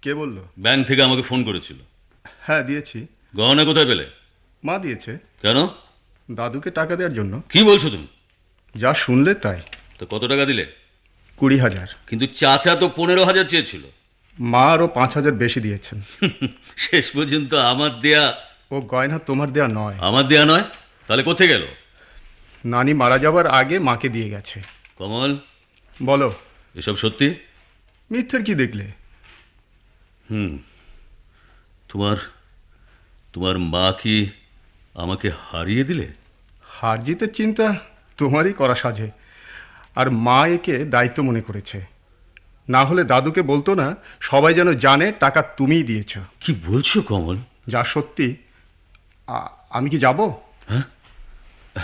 কে বললো? ব্যাংক থেকে আমাকে ফোন করেছিল। হ্যাঁ দিয়েছি। গহনা কোথায় পেলে? মা দিয়েছে। কেন? দাদুকে টাকা দেওয়ার জন্য। কি বলছো তুমি? যা শুনলে তাই। তো কত টাকা দিলে? 20,000। কিন্তু চাচা তো 15,000 চেয়েছিল। মা আরও 5,000 বেশি দিয়েছেন। শেষ পর্যন্ত আমার দেয়া। ও গয়না তোমার দেয়া নয়। আমার দেয়া নয়? তাহলে কোথায় গেল? নানি মারা যাবার আগে মাকে দিয়ে গেছে। কমল, বলো। এসব সত্যি? মিথ্যের কি দেখলে? তোমার তোমার মা কি আমাকে হারিয়ে দিলে? হার জিতের চিন্তা তোমারই করা সাজে। আর মা একে দায়িত্ব মনে করেছে। না হলে দাদুকে বলতো না সবাই যেন জানে টাকা তুমিই দিয়েছ। কি বলছো কমল? যা সত্যি। আমি কি যাব? হ্যাঁ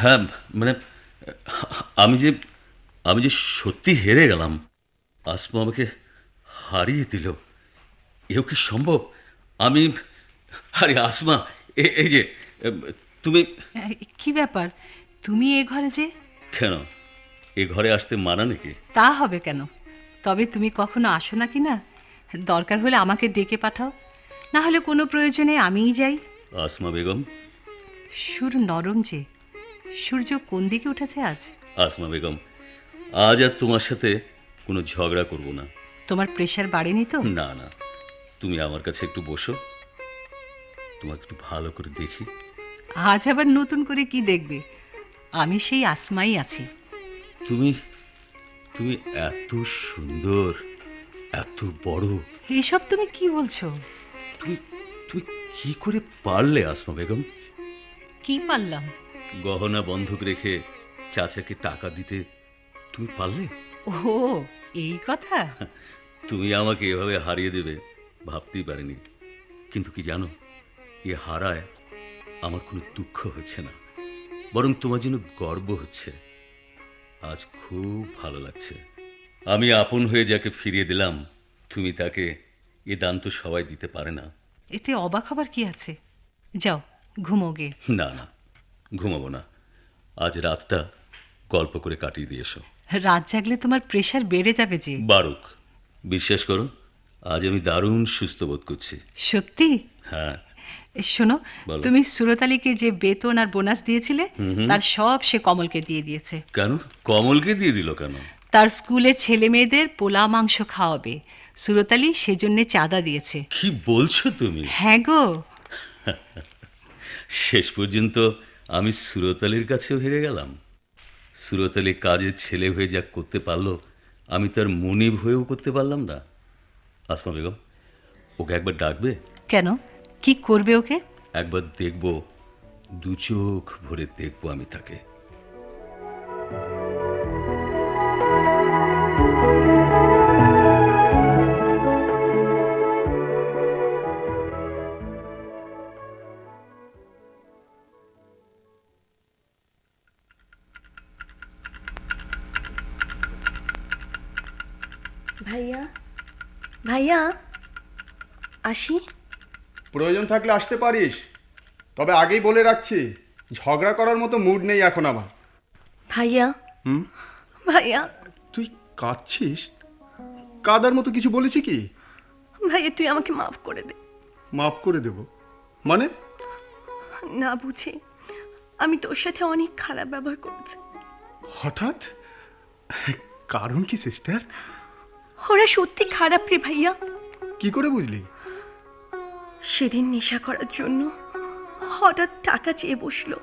হ্যাঁ, মানে আমি যে সত্যি হেরে গেলাম। আসমা আমাকে হারিয়ে দিল, এও কি সম্ভব? আরে আসমা, এই যে তুমি। কি ব্যাপার, তুমি এ ঘরে যে? কেন, এ ঘরে আসতে মানা নাকি? তা হবে কেন? তবে তুমি কখনো আসো না কি না? দরকার হলে আমাকে ডেকে পাঠাও, না হলে কোনো প্রয়োজনে আমিই যাই। আসমা বেগম, সুর নরম যে, সূর্য কোন দিকে উঠেছে আজ? আসমা বেগম, আজ আর তোমার সাথে কোনো ঝগড়া করব না। তোমার প্রেশার বাড়েনি তো? না না, তুমি আমার কাছে একটু বসো, তোমাকে একটু ভালো করে দেখি। আজ আবার নতুন করে কি দেখবে? আমি সেই আসমাই আছি। তুমি তুমি এত সুন্দর, এত বড়। এসব তুমি কি বলছো? তুমি তুমি কি করে পারলে আসমা বেগম? কি পারলাম? গহনা বন্ধক রেখে চাচাকে টাকা দিতে তুমি পারলে? ও, এই কথা? তুমি আমাকে এভাবে হারিয়ে দেবে ভাবতেই পারিনি। কিন্তু কি জানো, এ হারায় আমার কোনো দুঃখ হচ্ছে না, বরং তোমার জন্য গর্ব হচ্ছে। আজ খুব ভালো লাগছে। আমি আপন হয়ে যাকে ফিরিয়ে দিলাম, তুমি তাকে এ দান তো সবাই দিতে পারে না। এতে অবাক হবার কি আছে? যাও ঘুমোগে। না না, ঘুমাবো না। আজ রাতটা গল্প করে কাটিয়ে দিয়ে এসো। রাত জাগলে তোমার প্রেশার বেড়ে যাবে যে। বারুক, বিশ্বাস করো, আজ আমি দারুণ সুস্থ বোধ করছি। সত্যি? হ্যাঁ। শোনো, বলো। তুমি সুরত আলীকে যে বেতন আর বোনাস দিয়েছিলে, তার সব সে কমলকে দিয়ে দিয়েছে। কেন? কমলকে দিয়ে দিল কেন? তার স্কুলে ছেলে মেয়েদের পোলা মাংস খাওয়াবে, সুরত আলী সেজন্য চাঁদা দিয়েছে। কি বলছো তুমি? হ্যাঁ গো। শেষ পর্যন্ত আমি সুরত আলীর কাছেও হেরে গেলাম। সুরত আলী কাজের ছেলে হয়ে যা করতে পারলো, আমি তার মনিব হয়েও করতে পারলাম না। আসমা বেগম, ওকে একবার ডাকবে? কেন, কি করবে ওকে? একবার দেখবো, দু চোখ ভরে দেখবো আমি তাকে। ভাইয়া, ভাইয়া, আসি? প্রয়োজন থাকলে আসতে পারিস, তবে আগেই বলে রাখছি, ঝগড়া করার মতো মুড নেই এখন আমার। ভাইয়া, হুম? ভাইয়া, তুই কাঁদছিস? কাদার মতো কিছু বলেছি কি? ভাইয়া তুই আমাকে মাফ করে দে। মাফ করে দেব মানে? না বুঝে আমি তোর সাথে অনেক খারাপ ব্যবহার করেছি। হঠাৎ? কারণ কি সিস্টার? ওরা সত্যি খারাপ রে ভাইয়া। কি করে বুঝলি? সেদিন নেশা করার জন্য হঠাৎ টাকা চেয়ে বসলো।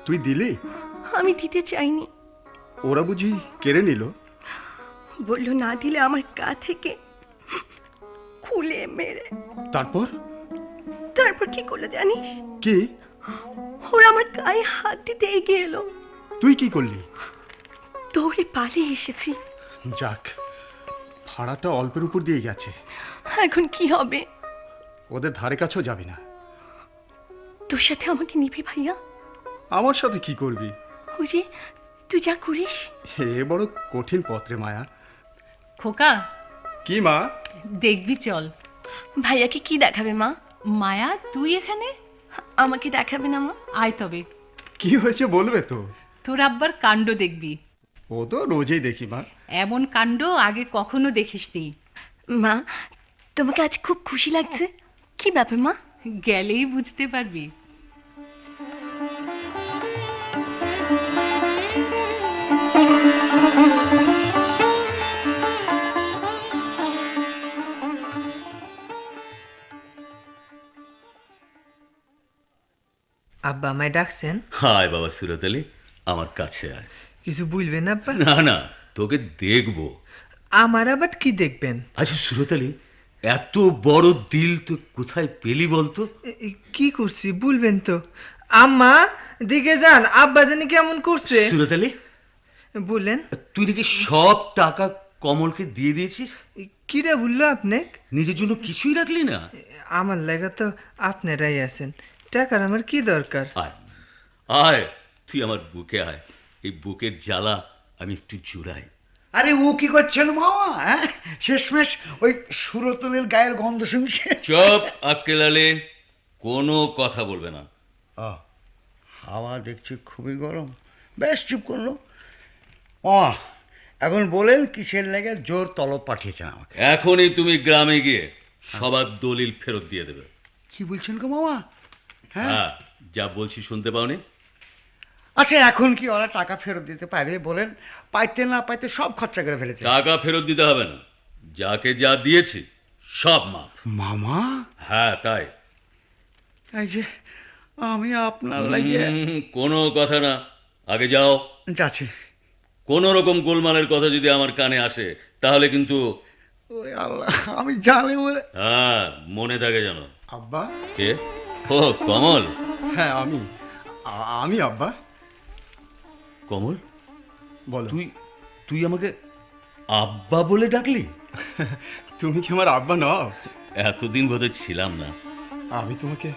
তুই দিলি? আমি দিতে চাইনি। ওরা বুঝি কেড়ে নিল? বললো না দিলে আমার গা থেকে খুলে মেরে। তারপর? তারপর কি করলো জানিস? কি? ওরা আমার গায়ে হাত দিতে এগিয়ে এলো। তুই কি করলি? দৌড়ে পালিয়ে এসেছি। যাক, ভাড়াটা অল্পের উপর দিয়ে গেছে। এখন কি হবে? ওদের ধারে কাছেও যাবি না। তোর সাথে আমাকে নিবি ভাইয়া? আমার সাথে কি করবি? ওই যে তুই যা করিস। এ বড় কঠিন পত্রে মায়া। খোকা, কি মা? দেখবি চল। ভাইয়াকে কি দেখাবে মা? মায়া, তুই এখানে? আমাকে দেখাবে না মা? আয় তবে। কি হয়েছে বলবে তো? তোর আব্বার কাণ্ড দেখবি। ও তো রোজই দেখি মা। এমন কাণ্ড আগে কখনো দেখিসনি। মা, তোমাকে আজ খুব খুশি লাগছে। কি ব্যাপার মা? গেলেই বুঝতে পারবি। আব্বা আমায় ডাকছেন? হায় বাবা সুরত আলী, আমার কাছে আয়। কিছু বলবেন আব্বা? না না, তোকে দেখবো। আমার আবার কি দেখবেন? আচ্ছা সুরত আলী, এত বড় দিল তুই কোথায় পেলি বলতো? কি করছি বলবেন তো? আম্মা দিকে যান, আব্বা জানি কেমন করছে। সুরত আলী, বললেন। তুই নাকি সব টাকা কমলকে দিয়ে দিয়েছিস? কিরা বললো আপনি? নিজের জন্য কিছুই রাখলি না? আমার লাগা তো আপনারাই আছেন, টাকার আমার কি দরকার? আয় আয়, তুই আমার বুকে আয়, এই বুকের জ্বালা আমি একটু জুড়াই। আরে ও কি করছিল মামা? হ্যাঁ, শেষমেশ ওই সুরতলের গায়ের গন্ধ শুনছে। চুপ আক্কেল আলী, কোনো কথা বলবে না। হাওয়া দেখছি খুবই গরম, বেশ চুপ করলো। মামা, এখন বলেন কিসের লেগে জোর তলব পাঠিয়েছেন আমাকে? এখনই তুমি গ্রামে গিয়ে সবার দলিল ফেরত দিয়ে দেবে। কি বলছেন গো মামা? হ্যাঁ, হ্যাঁ, যা বলছি শুনতে পাওনি? আচ্ছা এখন কি ওরা টাকা ফেরত দিতে পারে বলেন? পাইতে না পাইতে সব খরচা করে ফেলেছে। টাকা ফেরত দিতে হবে না, যাকে যা দিয়েছি সব মাফ। মামা, হ্যাঁ তাই। এই যে আমি আপনার লাগিয়ে কোনো কথা না, আগে যাও। যাচ্ছি। কোন রকম গোলমালের কথা যদি আমার কানে আসে তাহলে কিন্তু ওরে আল্লাহ, আমি জানি ওরে। হ্যাঁ, মনে থাকে যেন। আব্বা। কে? ও কমল। হ্যাঁ আমি আব্বা। কমল, বলো। তুই আমাকে আব্বা বলে ডাকলি? তুমি কি আমার আব্বা নও? এতদিন বোধহয় ছিলাম না। আমি তোমাকে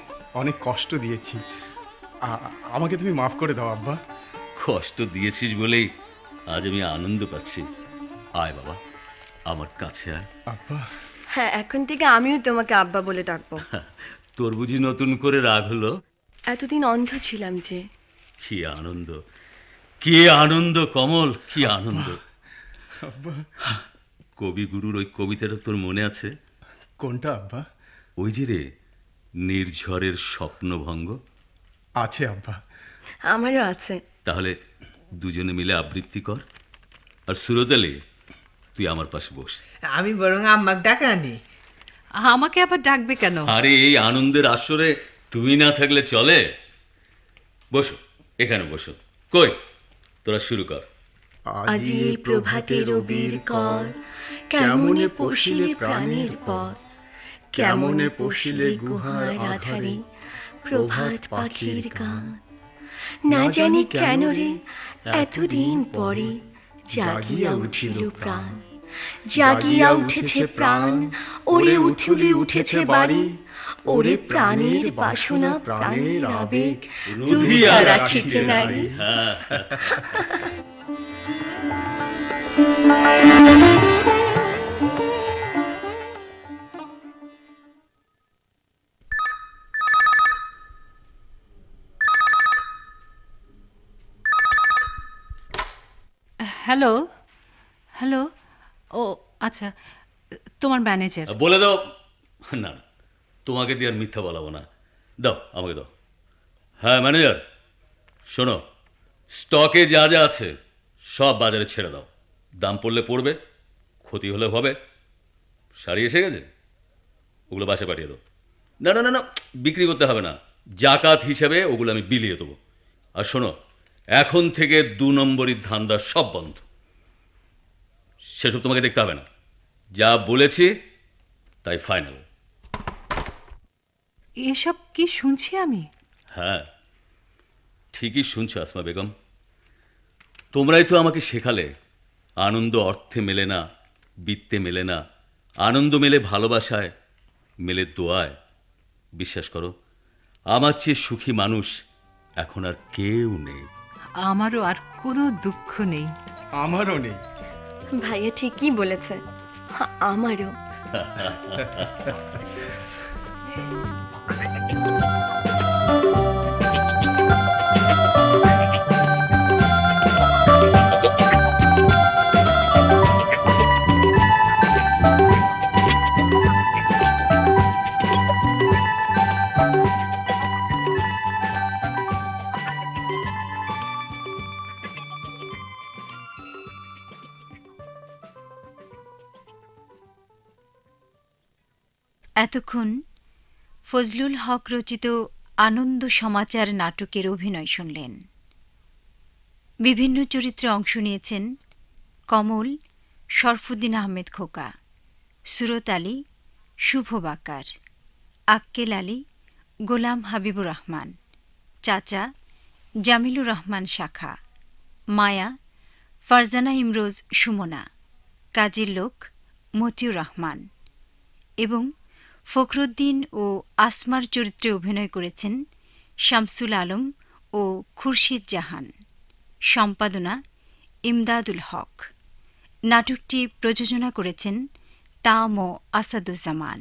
অনেক কষ্ট দিয়েছি, আমাকে তুমি মাফ করে দাও আব্বা। কষ্ট দিয়েছিস বলেই আজ আমি আনন্দ পাচ্ছি। আয় বাবা, আমার কাছে আয়। আব্বা। হ্যাঁ, এখন থেকে আমিও তোমাকে আব্বা বলে ডাকবো। তোর বুঝি নতুন করে রাগ হলো? এতদিন অন্ধ ছিলাম যে। কি আনন্দ, কি আনন্দ কমল, কি আনন্দ। আব্বা। কবিগুরুর ওই কবিতাটা তোর মনে আছে? কোনটা আব্বা? ওই যে রে, নির্ঝরের স্বপ্নভঙ্গ। আছে আব্বা। আমারও আছে। তাহলে দুজনে মিলে আবৃত্তি কর। আর সুরত আলী, তুই আমার পাশে বস। আমি বরং আম্মাকে ডাকা আনি। আমাকে আবার ডাকবে কেন? আরে এই আনন্দের আসরে তুমি না থাকলে চলে? বসো, এখানে বসো। কই, তোরা শুরু কর। আজি এই প্রভাতে রবির কর, কেমনে পশিলে প্রাণের পথ, কেমনে পশিলে গুহার আধারে প্রভাত পাখির গান। না জানি কেন রে এতদিন পরে জাগিয়া উঠিল প্রাণ, জাগিয়া উঠেছে প্রাণ, ওরে উঠুলি উঠেছে বাড়ি, ওরে প্রাণের বাসনা প্রাণের আবেগ রুধিয়া রাখিতে নারী। হ্যাঁ, হ্যালো হ্যালো, ও আচ্ছা, তোমার ম্যানেজার। বলে দাও। না না, তোমাকে দিয়ে আর মিথ্যা বলাবো না। দাও, আমাকে দাও। হ্যাঁ ম্যানেজার, শোনো, স্টকে যা যা আছে সব বাজারে ছেড়ে দাও। দাম পড়লে পড়বে, ক্ষতি হলে হবে। শাড়ি এসে গেছে, ওগুলো বাসে পাঠিয়ে দাও। না না না না, বিক্রি করতে হবে না, জাকাত হিসাবে ওগুলো আমি বিলিয়ে দেবো। আর শোনো, এখন থেকে 2 নম্বরই ধান্দা সব বন্ধ। সেসব তোমাকে দেখতে হবে না, যা বলেছি তাই ফাইনাল। এসব কি শুনছি আমি? হ্যাঁ, ঠিকই শুনছো আসমা বেগম। তোমরাই তো আমাকে শেখালে আনন্দ অর্থে মেলে না, বৃত্তে মেলে না, আনন্দ মেলে ভালোবাসায়, মেলে দোয়ায়। বিশ্বাস করো, আমার চেয়ে সুখী মানুষ এখন আর কেউ নেই। আমারও আর কোনো দুঃখ নেই। আমারও নেই। ভাইয়া ঠিকই বলেছে, আমারও। এতক্ষণ ফজলুল হক রচিত আনন্দ সমাচার নাটকের অভিনয় শুনলেন। বিভিন্ন চরিত্রে অংশ নিয়েছেন কমল শরফুদ্দিন আহমেদ খোকা, সুরত আলী শুভ বাকার, আক্কেল আলী গোলাম হাবিবুর রহমান, চাচা জামিলুর রহমান শাখা, মায়া ফারজানা ইমরোজ সুমনা, কাজের লোক মতিউর রহমান এবং ফখরুদ্দিন ও আসমার চরিত্রে অভিনয় করেছেন শামসুল আলম ও খুরশিদ জাহান। সম্পাদনা ইমদাদুল হক। নাটকটি প্রযোজনা করেছেন তাম ও আসাদুজ্জামান।